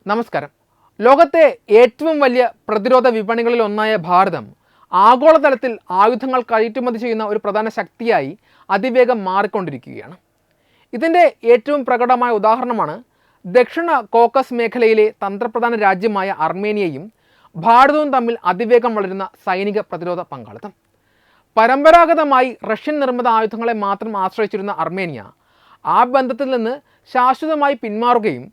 നമസ്കാരം. ലോകത്തെ ഏറ്റവും വലിയ പ്രതിരോധ വിപണികളിൽ ഒന്നായ ഭാരതം ആഗോളതലത്തിൽ ആയുധങ്ങൾ കയറ്റുമതി ചെയ്യുന്ന ഒരു പ്രധാന ശക്തിയായി അതിവേഗം മാറിക്കൊണ്ടിരിക്കുകയാണ്. ഇതിൻ്റെ ഏറ്റവും പ്രകടമായ ഉദാഹരണമാണ് ദക്ഷിണ കോക്കസ് മേഖലയിലെ തന്ത്രപ്രധാന രാജ്യമായ അർമേനിയയും ഭാരതവും തമ്മിൽ അതിവേഗം വളരുന്ന സൈനിക പ്രതിരോധ പങ്കാളിത്തം. പരമ്പരാഗതമായി റഷ്യൻ നിർമ്മിത ആയുധങ്ങളെ മാത്രം ആശ്രയിച്ചിരുന്ന അർമേനിയ ആ ബന്ധത്തിൽ നിന്ന് ശാശ്വതമായി പിന്മാറുകയും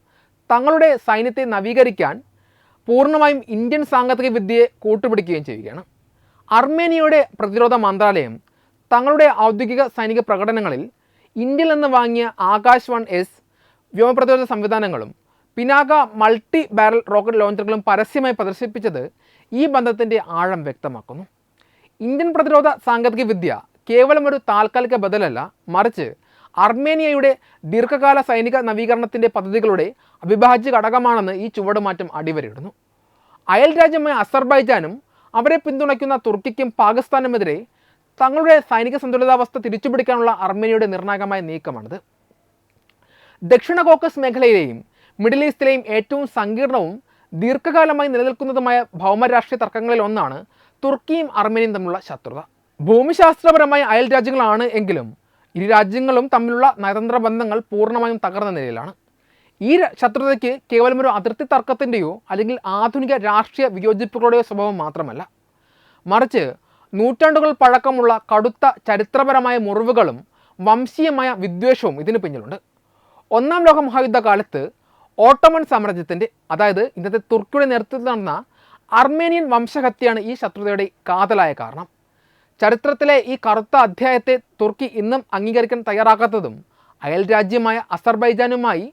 തങ്ങളുടെ സൈന്യത്തെ നവീകരിക്കാൻ പൂർണ്ണമായും ഇന്ത്യൻ സാങ്കേതിക വിദ്യയെ കൂട്ടുപിടിക്കുകയും ചെയ്യുകയാണ്. അർമേനിയയുടെ പ്രതിരോധ മന്ത്രാലയം തങ്ങളുടെ ഔദ്യോഗിക സൈനിക പ്രകടനങ്ങളിൽ ഇന്ത്യയിൽ നിന്ന് വാങ്ങിയ ആകാശ് 1S വ്യോമപ്രതിരോധ സംവിധാനങ്ങളും പിനാക മൾട്ടി ബാരൽ റോക്കറ്റ് ലോഞ്ചറുകളും പരസ്യമായി പ്രദർശിപ്പിച്ചത് ഈ ബന്ധത്തിൻ്റെ ആഴം വ്യക്തമാക്കുന്നു. ഇന്ത്യൻ പ്രതിരോധ സാങ്കേതിക വിദ്യ കേവലം ഒരു താൽക്കാലിക ബദലല്ല, മറിച്ച് അർമേനിയയുടെ ദീർഘകാല സൈനിക നവീകരണത്തിൻ്റെ പദ്ധതികളുടെ അവിഭാജ്യ ഘടകമാണെന്ന് ഈ ചുവടുമാറ്റം അടിവരയിടുന്നു. അയൽ രാജ്യമായ അസർബൈജാനും അവരെ പിന്തുണയ്ക്കുന്ന തുർക്കിക്കും പാകിസ്ഥാനുമെതിരെ തങ്ങളുടെ സൈനിക സന്തുലിതാവസ്ഥ തിരിച്ചുപിടിക്കാനുള്ള അർമേനിയയുടെ നിർണായകമായ നീക്കമാണിത്. ദക്ഷിണ കോക്കസ് മേഖലയിലെയും മിഡിൽ ഈസ്റ്റിലെയും ഏറ്റവും സങ്കീർണവും ദീർഘകാലമായി നിലനിൽക്കുന്നതുമായ ഭൗമരാഷ്ട്രീയ തർക്കങ്ങളിൽ ഒന്നാണ് തുർക്കിയും അർമേനിയയും തമ്മിലുള്ള ശത്രുത. ഭൂമിശാസ്ത്രപരമായ അയൽ രാജ്യങ്ങളാണ് എങ്കിലും ഇരു രാജ്യങ്ങളും തമ്മിലുള്ള നയതന്ത്ര ബന്ധങ്ങൾ പൂർണ്ണമായും തകർന്ന നിലയിലാണ്. ഈ ശത്രുതയ്ക്ക് കേവലം ഒരു അതിർത്തി തർക്കത്തിൻ്റെയോ അല്ലെങ്കിൽ ആധുനിക രാഷ്ട്രീയ വിയോജിപ്പുകളുടെയോ സ്വഭാവം മാത്രമല്ല, മറിച്ച് നൂറ്റാണ്ടുകൾ പഴക്കമുള്ള കടുത്ത ചരിത്രപരമായ മുറിവുകളും വംശീയമായ വിദ്വേഷവും ഇതിന് പിന്നിലുണ്ട്. ഒന്നാം ലോക മഹായുദ്ധകാലത്ത് ഓട്ടോമൻ സാമ്രാജ്യത്തിൻ്റെ, അതായത് ഇന്നത്തെ തുർക്കിയുടെ നേതൃത്വത്തിൽ നടന്ന അർമേനിയൻ വംശഹത്യയാണ് ഈ ശത്രുതയുടെ കാതലായ കാരണം. ചരിത്രത്തിലെ ഈ കറുത്ത അധ്യായത്തെ തുർക്കി ഇന്നും അംഗീകരിക്കാൻ തയ്യാറാക്കാത്തതും അയൽ രാജ്യമായ അസർബൈജാനുമായി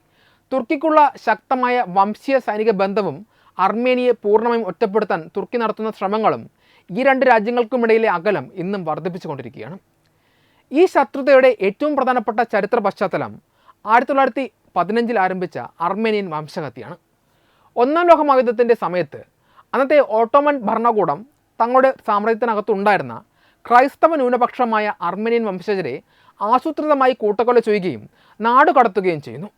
തുർക്കിക്കുള്ള ശക്തമായ വംശീയ സൈനിക ബന്ധവും അർമേനിയയെ പൂർണ്ണമായും ഒറ്റപ്പെടുത്താൻ തുർക്കി നടത്തുന്ന ശ്രമങ്ങളും ഈ രണ്ട് രാജ്യങ്ങൾക്കുമിടയിലെ അകലം ഇന്നും വർദ്ധിപ്പിച്ചുകൊണ്ടിരിക്കുകയാണ്. ഈ ശത്രുതയുടെ ഏറ്റവും പ്രധാനപ്പെട്ട ചരിത്ര പശ്ചാത്തലം 1915 ആരംഭിച്ച അർമേനിയൻ വംശഹത്യയാണ്. ഒന്നാം ലോക മഹായുദ്ധത്തിൻ്റെ സമയത്ത് അന്നത്തെ ഓട്ടോമൻ ഭരണകൂടം തങ്ങളുടെ സാമ്രാജ്യത്തിനകത്തുണ്ടായിരുന്ന ക്രൈസ്തവ ന്യൂനപക്ഷമായ അർമേനിയൻ വംശജരെ ആസൂത്രിതമായി കൂട്ടക്കൊല ചെയ്യുകയും നാടുകടത്തുകയും ചെയ്യുന്നു.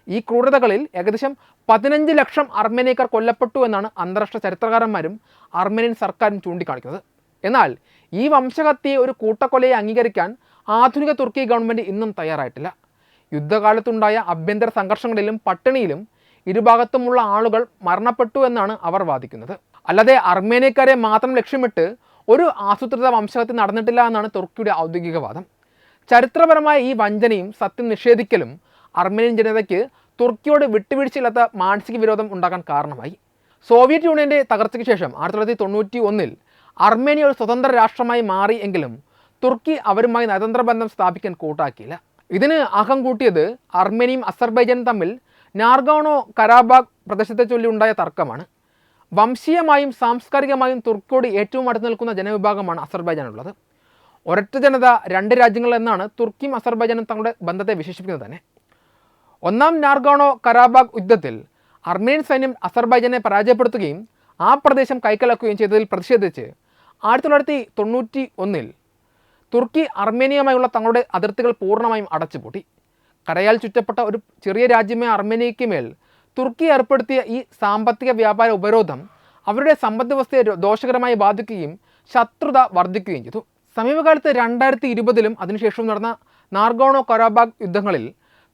ഈ ക്രൂരതകളിൽ ഏകദേശം 15 ലക്ഷം അർമേനിയക്കാർ കൊല്ലപ്പെട്ടു എന്നാണ് അന്താരാഷ്ട്ര ചരിത്രകാരന്മാരും അർമേനിയൻ സർക്കാരും ചൂണ്ടിക്കാണിക്കുന്നത്. എന്നാൽ ഈ വംശഹത്യയെ ഒരു കൂട്ടക്കൊലയെ അംഗീകരിക്കാൻ ആധുനിക തുർക്കി ഗവൺമെൻറ് ഇന്നും തയ്യാറായിട്ടില്ല. യുദ്ധകാലത്തുണ്ടായ ആഭ്യന്തര സംഘർഷങ്ങളിലും പട്ടിണിയിലും ഇരുഭാഗത്തുമുള്ള ആളുകൾ മരണപ്പെട്ടു എന്നാണ് അവർ വാദിക്കുന്നത്. അല്ലാതെ അർമേനിയക്കാരെ മാത്രം ലക്ഷ്യമിട്ട് ഒരു ആസൂത്രിത വംശഹത്യ നടന്നിട്ടില്ല എന്നാണ് തുർക്കിയുടെ ഔദ്യോഗിക വാദം. ചരിത്രപരമായ ഈ വഞ്ചനയും സത്യം നിഷേധിക്കലും അർമേനിയൻ ജനതയ്ക്ക് തുർക്കിയോട് വിട്ടുവീഴ്ചയില്ലാത്ത മാനസിക വിരോധം ഉണ്ടാക്കാൻ കാരണമായി. സോവിയറ്റ് യൂണിയൻ്റെ തകർച്ചയ്ക്ക് ശേഷം 1991 അർമേനിയ ഒരു സ്വതന്ത്ര രാഷ്ട്രമായി മാറി എങ്കിലും തുർക്കി അവരുമായി നയതന്ത്ര ബന്ധം സ്ഥാപിക്കാൻ കൂട്ടാക്കിയില്ല. ഇതിന് ആക്കം കൂട്ടിയത് അർമേനിയയും അസർബൈജാനും തമ്മിൽ നാർഗോണോ കരാബാഗ് പ്രദേശത്തെ ചൊല്ലി ഉണ്ടായ തർക്കമാണ്. വംശീയമായും സാംസ്കാരികമായും തുർക്കിയോട് ഏറ്റവും അടുത്ത് നിൽക്കുന്ന ജനവിഭാഗമാണ് അസർബൈജാനുള്ളത്. ഒരൊറ്റ ജനത രണ്ട് രാജ്യങ്ങൾ എന്നാണ് തുർക്കിയും അസർബൈജാനും തങ്ങളുടെ ബന്ധത്തെ വിശേഷിപ്പിക്കുന്നത് തന്നെ. ഒന്നാം നാർഗോണോ കരാബാഗ് യുദ്ധത്തിൽ അർമേനിയൻ സൈന്യം അസർബൈജാനെ പരാജയപ്പെടുത്തുകയും ആ പ്രദേശം കൈക്കലാക്കുകയും ചെയ്തതിൽ പ്രതിഷേധിച്ച് 1991 തുർക്കി അർമേനിയയുമായുള്ള തങ്ങളുടെ അതിർത്തികൾ പൂർണ്ണമായും അടച്ചുപൂട്ടി. കരയാൽ ചുറ്റപ്പെട്ട ഒരു ചെറിയ രാജ്യമായ അർമേനിയയ്ക്ക് മേൽ തുർക്കി ഏർപ്പെടുത്തിയ ഈ സാമ്പത്തിക വ്യാപാര ഉപരോധം അവരുടെ സമ്പദ് വ്യവസ്ഥയെ ദോഷകരമായി ബാധിക്കുകയും ശത്രുത വർദ്ധിക്കുകയും ചെയ്തു. സമീപകാലത്ത് 2020 അതിനുശേഷവും നടന്ന നാർഗോണോ കരാബാഗ് യുദ്ധങ്ങളിൽ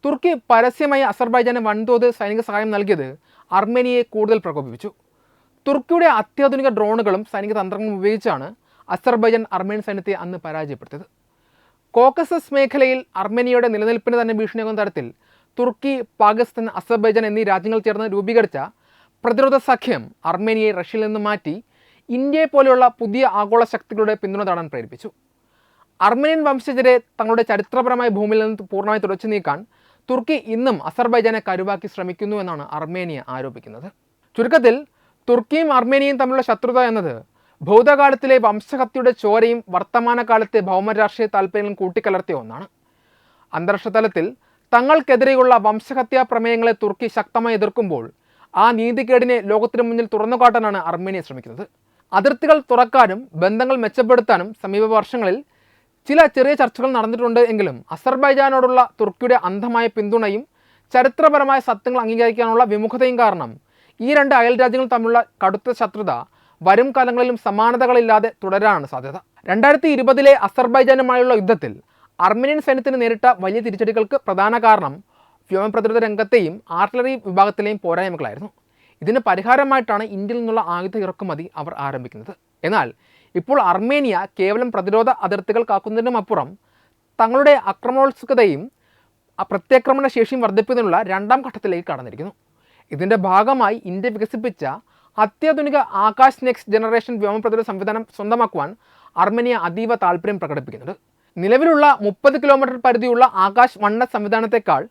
തുർക്കി പരസ്യമായി അസർബൈജാന് വൻതോത് സൈനിക സഹായം നൽകിയത് അർമേനിയയെ കൂടുതൽ പ്രകോപിപ്പിച്ചു. തുർക്കിയുടെ അത്യാധുനിക ഡ്രോണുകളും സൈനിക തന്ത്രങ്ങളും ഉപയോഗിച്ചാണ് അസർബൈജാൻ അർമേനിയൻ സൈന്യത്തെ അന്ന് പരാജയപ്പെടുത്തിയത്. കോക്കസസ് മേഖലയിൽ അർമേനിയയുടെ നിലനിൽപ്പിന് തന്നെ ഭീഷണിയാകുന്ന തരത്തിൽ തുർക്കി, പാകിസ്ഥാൻ, അസർബൈജാൻ എന്നീ രാജ്യങ്ങൾ ചേർന്ന് രൂപീകരിച്ച പ്രതിരോധ സഖ്യം അർമേനിയയെ റഷ്യയിൽ നിന്ന് മാറ്റി ഇന്ത്യയെ പോലെയുള്ള പുതിയ ആഗോള ശക്തികളുടെ പിന്തുണ തേടാൻ പ്രേരിപ്പിച്ചു. അർമേനിയൻ വംശജരെ തങ്ങളുടെ ചരിത്രപരമായ ഭൂമിയിൽ നിന്ന് പൂർണ്ണമായി തുടച്ചു നീക്കാൻ തുർക്കി ഇന്നും അസർബൈജാനെ കരുവാക്കി ശ്രമിക്കുന്നു എന്നാണ് അർമേനിയ ആരോപിക്കുന്നത്. ചുരുക്കത്തിൽ തുർക്കിയും അർമേനിയയും തമ്മിലുള്ള ശത്രുത എന്നത് ഭൂതകാലത്തിലെ വംശഹത്യയുടെ ചോരയും വർത്തമാനകാലത്തെ ഭൗമരാഷ്ട്രീയ താൽപ്പര്യങ്ങളും കൂട്ടിക്കലർത്തിയ ഒന്നാണ്. അന്താരാഷ്ട്ര തലത്തിൽ തങ്ങൾക്കെതിരെയുള്ള വംശഹത്യാ പ്രമേയങ്ങളെ തുർക്കി ശക്തമായി എതിർക്കുമ്പോൾ ആ നീതികേടിനെ ലോകത്തിന് മുന്നിൽ തുറന്നുകാട്ടാനാണ് അർമേനിയ ശ്രമിക്കുന്നത്. അതിർത്തികൾ തുറക്കാനും ബന്ധങ്ങൾ മെച്ചപ്പെടുത്താനും സമീപ വർഷങ്ങളിൽ ചില ചെറിയ ചർച്ചകൾ നടന്നിട്ടുണ്ട് എങ്കിലും അസർബൈജാനോടുള്ള തുർക്കിയുടെ അന്ധമായ പിന്തുണയും ചരിത്രപരമായ സത്യങ്ങൾ അംഗീകരിക്കാനുള്ള വിമുഖതയും കാരണം ഈ രണ്ട് അയൽ രാജ്യങ്ങൾ തമ്മിലുള്ള കടുത്ത ശത്രുത വരും കാലങ്ങളിലും സമാനതകളില്ലാതെ തുടരാനാണ് സാധ്യത. 2020 അസർബൈജാനുമായുള്ള യുദ്ധത്തിൽ അർമേനിയൻ സൈന്യത്തിന് നേരിട്ട വലിയ തിരിച്ചടികൾക്ക് പ്രധാന കാരണം വ്യോമ പ്രതിരോധ രംഗത്തെയും ആർട്ടിലറി വിഭാഗത്തിലെയും പോരായ്മകളായിരുന്നു. ഇതിന് പരിഹാരമായിട്ടാണ് ഇന്ത്യയിൽ നിന്നുള്ള ആയുധ ഇറക്കുമതി അവർ ആരംഭിക്കുന്നത്. എന്നാൽ ഇപ്പോൾ അർമേനിയ കേവലം പ്രതിരോധ അതിർത്തികൾ കാക്കുന്നതിനുമപ്പുറം തങ്ങളുടെ ആക്രമണോത്സുകതയും പ്രത്യാക്രമണ ശേഷിയും വർദ്ധിപ്പിക്കുന്നതിനുള്ള രണ്ടാം ഘട്ടത്തിലേക്ക് കടന്നിരിക്കുന്നു. ഇതിൻ്റെ ഭാഗമായി ഇന്ത്യ വികസിപ്പിച്ച അത്യാധുനിക ആകാശ് നെക്സ്റ്റ് ജനറേഷൻ വ്യോമ പ്രതിരോധ സംവിധാനം സ്വന്തമാക്കുവാൻ അർമേനിയ അതീവ താല്പര്യം പ്രകടിപ്പിക്കുന്നുണ്ട്. നിലവിലുള്ള 30 കിലോമീറ്റർ പരിധിയുള്ള ആകാശ് 1S സംവിധാനത്തെക്കാൾ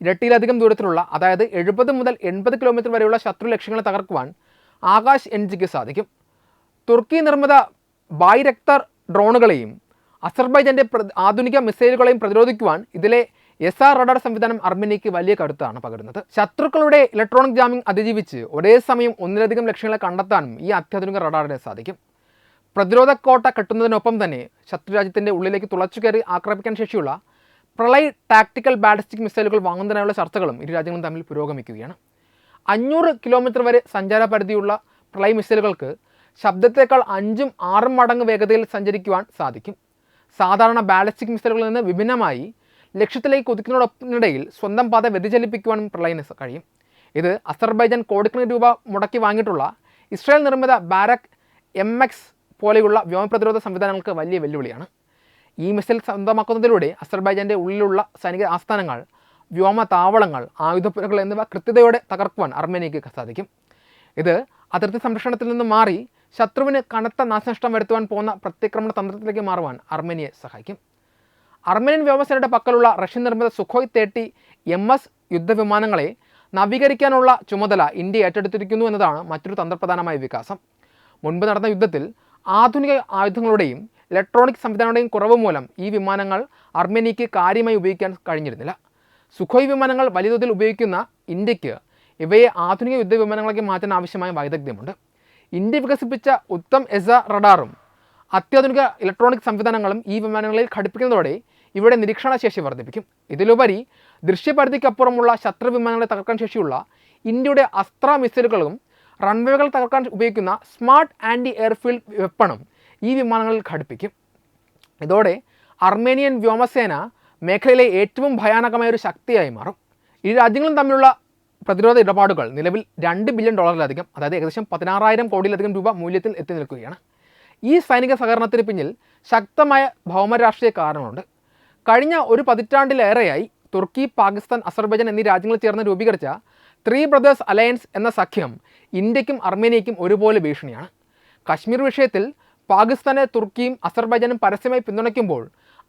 ഇരട്ടിയിലധികം ദൂരത്തിലുള്ള, അതായത് 70 മുതൽ 80 കിലോമീറ്റർ വരെയുള്ള ശത്രു ലക്ഷ്യങ്ങളെ തകർക്കുവാൻ ആകാശ് NGക്ക് സാധിക്കും. തുർക്കി നിർമ്മിത ബായ്രക്താർ ഡ്രോണുകളെയും അസർബൈജാൻ്റെ ആധുനിക മിസൈലുകളെയും പ്രതിരോധിക്കുവാൻ ഇതിലെ SR റഡാർ സംവിധാനം അർമേനിയയ്ക്ക് വലിയ കരുത്താണ് പകരുന്നത്. ശത്രുക്കളുടെ ഇലക്ട്രോണിക് ജാമിംഗ് അതിജീവിച്ച് ഒരേ സമയം ഒന്നിലധികം ലക്ഷ്യങ്ങളെ കണ്ടെത്താനും ഈ അത്യാധുനിക റഡാറിന് സാധിക്കും. പ്രതിരോധ കോട്ട കെട്ടുന്നതിനൊപ്പം തന്നെ ശത്രുരാജ്യത്തിൻ്റെ ഉള്ളിലേക്ക് തുളച്ചു കയറി ആക്രമിക്കാൻ ശേഷിയുള്ള പ്രളയ് ടാക്ടിക്കൽ ബാലിസ്റ്റിക് മിസൈലുകൾ വാങ്ങുന്നതിനുള്ള ചർച്ചകളും ഇരു രാജ്യങ്ങളും തമ്മിൽ പുരോഗമിക്കുകയാണ്. 500 കിലോമീറ്റർ വരെ സഞ്ചാര പരിധിയുള്ള പ്രളയ് മിസൈലുകൾക്ക് ശബ്ദത്തേക്കാൾ 5-6 മടങ്ങ് വേഗതയിൽ സഞ്ചരിക്കുവാൻ സാധിക്കും. സാധാരണ ബാലിസ്റ്റിക് മിസൈലുകളിൽ നിന്ന് വിഭിന്നമായി ലക്ഷ്യത്തിലേക്ക് കുതിക്കുന്നതിനിടയിൽ സ്വന്തം പാത വ്യതിചലിപ്പിക്കുവാനും പ്രളയിന് കഴിയും. ഇത് അസർബൈജാൻ കോടിക്കണക്കിന് രൂപ മുടക്കി വാങ്ങിയിട്ടുള്ള ഇസ്രായേൽ നിർമ്മിത ബാരക് MX പോലെയുള്ള വ്യോമ പ്രതിരോധ സംവിധാനങ്ങൾക്ക് വലിയ വെല്ലുവിളിയാണ്. ഈ മിസൈൽ സ്വന്തമാക്കുന്നതിലൂടെ അസർബൈജാൻ്റെ ഉള്ളിലുള്ള സൈനിക ആസ്ഥാനങ്ങൾ, വ്യോമ താവളങ്ങൾ, ആയുധപ്പുരകൾ എന്നിവ കൃത്യതയോടെ തകർക്കുവാൻ അർമേനിയയ്ക്ക് സാധിക്കും. ഇത് അതിർത്തി സംരക്ഷണത്തിൽ നിന്ന് മാറി ശത്രുവിന് കനത്ത നാശനഷ്ടം വരുത്തുവാൻ പോകുന്ന പ്രത്യാക്രമണ തന്ത്രത്തിലേക്ക് മാറുവാൻ അർമേനിയയെ സഹായിക്കും. അർമേനിയൻ വ്യോമസേനയുടെ പക്കലുള്ള റഷ്യൻ നിർമ്മിത സുഖോയ് 30 MS യുദ്ധവിമാനങ്ങളെ നവീകരിക്കാനുള്ള ചുമതല ഇന്ത്യ ഏറ്റെടുത്തിരിക്കുന്നു എന്നതാണ് മറ്റൊരു തന്ത്രപ്രധാനമായ വികാസം. മുൻപ് നടന്ന യുദ്ധത്തിൽ ആധുനിക ആയുധങ്ങളുടെയും ഇലക്ട്രോണിക് സംവിധാനങ്ങളുടെയും കുറവ് മൂലം ഈ വിമാനങ്ങൾ അർമേനിയയ്ക്ക് കാര്യമായി ഉപയോഗിക്കാൻ കഴിഞ്ഞിരുന്നില്ല. സുഖോയ് വിമാനങ്ങൾ വലിയ തോതിൽ ഉപയോഗിക്കുന്ന ഇന്ത്യക്ക് ഇവയെ ആധുനിക യുദ്ധവിമാനങ്ങളാക്കി മാറ്റാൻ ആവശ്യമായ വൈദഗ്ധ്യമുണ്ട്. ഇന്ത്യ വികസിപ്പിച്ച ഉത്തം SR റഡാറും അത്യാധുനിക ഇലക്ട്രോണിക് സംവിധാനങ്ങളും ഈ വിമാനങ്ങളിൽ ഘടിപ്പിക്കുന്നതോടെ ഇവിടെ നിരീക്ഷണശേഷി വർദ്ധിപ്പിക്കും. ഇതിലുപരി ദൃശ്യപരിധിക്കപ്പുറമുള്ള ശത്രു വിമാനങ്ങളെ തകർക്കാൻ ശേഷിയുള്ള ഇന്ത്യയുടെ അസ്ത്ര മിസൈലുകളും റൺവേകൾ തകർക്കാൻ ഉപയോഗിക്കുന്ന സ്മാർട്ട് ആൻറ്റി എയർഫീൽഡ് വെപ്പണും ഈ വിമാനങ്ങളിൽ ഘടിപ്പിക്കും. ഇതോടെ അർമേനിയൻ വ്യോമസേന മേഖലയിലെ ഏറ്റവും ഭയാനകമായ ഒരു ശക്തിയായി മാറും. ഈ രാജ്യങ്ങളും തമ്മിലുള്ള പ്രതിരോധ ഇടപാടുകൾ നിലവിൽ $2 ബില്യൺ, അതായത് ഏകദേശം 16,000 കോടിയിലധികം രൂപ മൂല്യത്തിൽ എത്തി നിൽക്കുകയാണ്. ഈ സൈനിക സഹകരണത്തിന് പിന്നിൽ ശക്തമായ ഭൗമരാഷ്ട്രീയ കാരണമുണ്ട്. കഴിഞ്ഞ ഒരു പതിറ്റാണ്ടിലേറെയായി തുർക്കി, പാകിസ്ഥാൻ, അസർബൈജാൻ എന്നീ രാജ്യങ്ങൾ ചേർന്ന് രൂപീകരിച്ച 3 ബ്രദേഴ്സ് അലയൻസ് എന്ന സഖ്യം ഇന്ത്യക്കും അർമേനിയയ്ക്കും ഒരുപോലെ ഭീഷണിയാണ്. കശ്മീർ വിഷയത്തിൽ പാകിസ്ഥാനെ തുർക്കിയും അസർബൈജാനും പരസ്യമായി പിന്തുണയ്ക്കുമ്പോൾ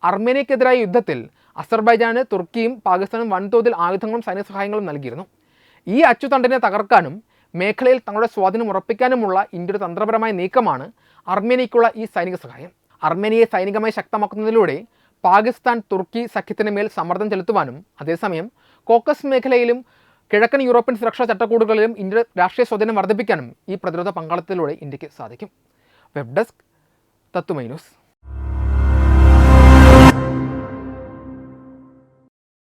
അർമേനിയക്കെതിരായ യുദ്ധത്തിൽ അസർബൈജാന് തുർക്കിയും പാകിസ്ഥാനും വൻതോതിൽ ആയുധങ്ങളും സൈനിക സഹായങ്ങളും നൽകിയിരുന്നു. ഈ അച്ചുതണ്ടിനെ തകർക്കാനും മേഖലയിൽ തങ്ങളുടെ സ്വാധീനം ഉറപ്പിക്കാനുമുള്ള ഇന്ത്യയുടെ തന്ത്രപരമായ നീക്കമാണ് അർമേനിയയ്ക്കുള്ള ഈ സൈനിക സഹായം. അർമേനിയയെ സൈനികമായി ശക്തമാക്കുന്നതിലൂടെ പാകിസ്ഥാൻ തുർക്കി സഖ്യത്തിന് മേൽ സമ്മർദ്ദം ചെലുത്തുവാനും അതേസമയം കോക്കസ് മേഖലയിലും കിഴക്കൻ യൂറോപ്യൻ സുരക്ഷാ ചട്ടക്കൂടുകളിലും ഇന്ത്യയുടെ രാഷ്ട്രീയ സ്വാധീനം വർദ്ധിപ്പിക്കാനും ഈ പ്രതിരോധ പങ്കാളിത്തത്തിലൂടെ ഇന്ത്യക്ക് സാധിക്കും. വെബ് ഡെസ്ക് തത്തുമൈ ന്യൂസ്.